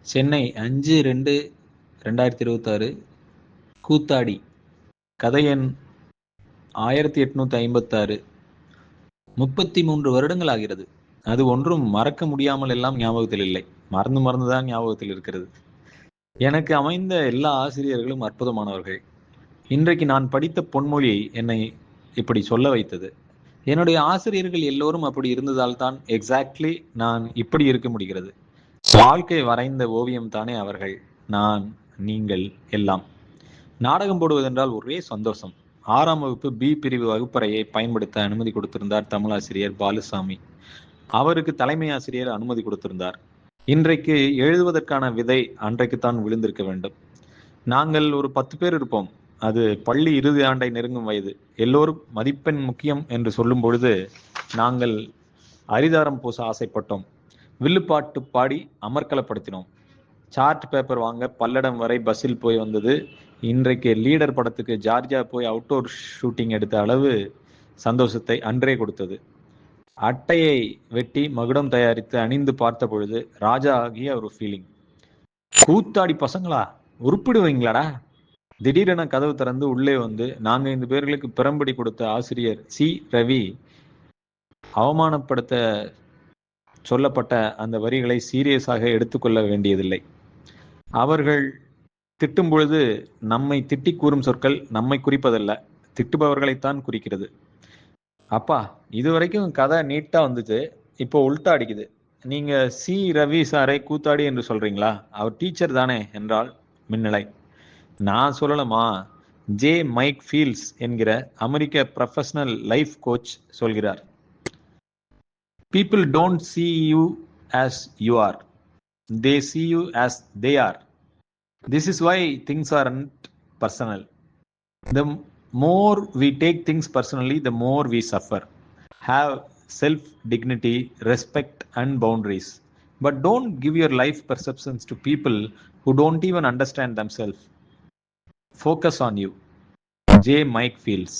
சென்னை 5/2/2026. கூத்தாடி. கதை எண் 1856. 33 வருடங்கள் ஆகிறது. அது ஒன்றும் மறக்க முடியாமல் எல்லாம் ஞாபகத்தில் இல்லை. மறந்துதான் ஞாபகத்தில் இருக்கிறது. எனக்கு அமைந்த எல்லா ஆசிரியர்களும் அற்புதமானவர்கள். இன்றைக்கு நான் படித்த பொன்மொழி என்னை இப்படி சொல்ல வைத்தது. என்னுடைய ஆசிரியர்கள் எல்லோரும் அப்படி இருந்ததால் தான் எக்ஸாக்ட்லி நான் இப்படி இருக்க முடிகிறது. வாழ்க்கை வரைந்த ஓவியம் தானே அவர்கள், நான், நீங்கள் எல்லாம். நாடகம் போடுவதென்றால் ஒரே சந்தோஷம். 6ஆம் வகுப்பு பி பிரிவு வகுப்பறையை பயன்படுத்த அனுமதி கொடுத்திருந்தார் தமிழாசிரியர் பாலுசாமி. அவருக்கு தலைமை ஆசிரியர் அனுமதி கொடுத்திருந்தார். இன்றைக்கு எழுதுவதற்கான விதை அன்றைக்குத்தான் விழுந்திருக்க வேண்டும். நாங்கள் ஒரு 10 பேர் இருப்போம். அது பள்ளி இறுதி ஆண்டை நெருங்கும் வயது. எல்லோரும் மதிப்பெண் முக்கியம் என்று சொல்லும் பொழுது நாங்கள் அரிதாரம் பூச ஆசைப்பட்டோம். வில்லுப்பாட்டு பாடி அமர்க்கலப்படுத்தினோம். சார்ட் பேப்பர் வாங்க பல்லடம் வரை பஸ்ஸில் போய் வந்தது. இன்றைக்கு லீடர் படத்துக்கு ஜார்ஜியா போய் அவுட்டோர் ஷூட்டிங் எடுத்த அளவு சந்தோஷத்தை அன்றே கொடுத்தது. அட்டையை வெட்டி மகுடம் தயாரித்து அணிந்து பார்த்த பொழுது ராஜா ஆகிய ஒரு ஃபீலிங். கூத்தாடி பசங்களா, உருப்பிடுவீங்களாடா. திடீரென கதவு திறந்து உள்ளே வந்து 4-5 பேர்களுக்கு பிறம்படி கொடுத்த ஆசிரியர் சி ரவி அவமானப்படுத்த சொல்லப்பட்ட அந்த வரிகளை சீரியஸாக எடுத்துக்கொள்ள வேண்டியதில்லை. அவர்கள் திட்டும் பொழுது நம்மை திட்டி கூறும் சொற்கள் நம்மை குறிப்பதல்ல, திட்டுபவர்களைத்தான் குறிக்கிறது. அப்பா, இதுவரைக்கும் கதை நீட்டா வந்துச்சு, இப்போ உல்ட்டா அடிக்குது. நீங்க சி ரவி சாரை கூத்தாடி என்று சொல்றீங்களா? அவர் டீச்சர் தானே என்றால் மின்னலை. நான் சொல்லலாமா? ஜே மைக் ஃபீல்ஸ் என்கிற அமெரிக்க ப்ரொஃபஷனல் லைஃப் கோச் சொல்கிறார். People don't see you as you are. They see you as they are. This is why things aren't personal. The more we take things personally, the more we suffer. Have self-dignity, respect and boundaries. But don't give your life perceptions to people who don't even understand themselves. Focus on you. J. Mike Fields.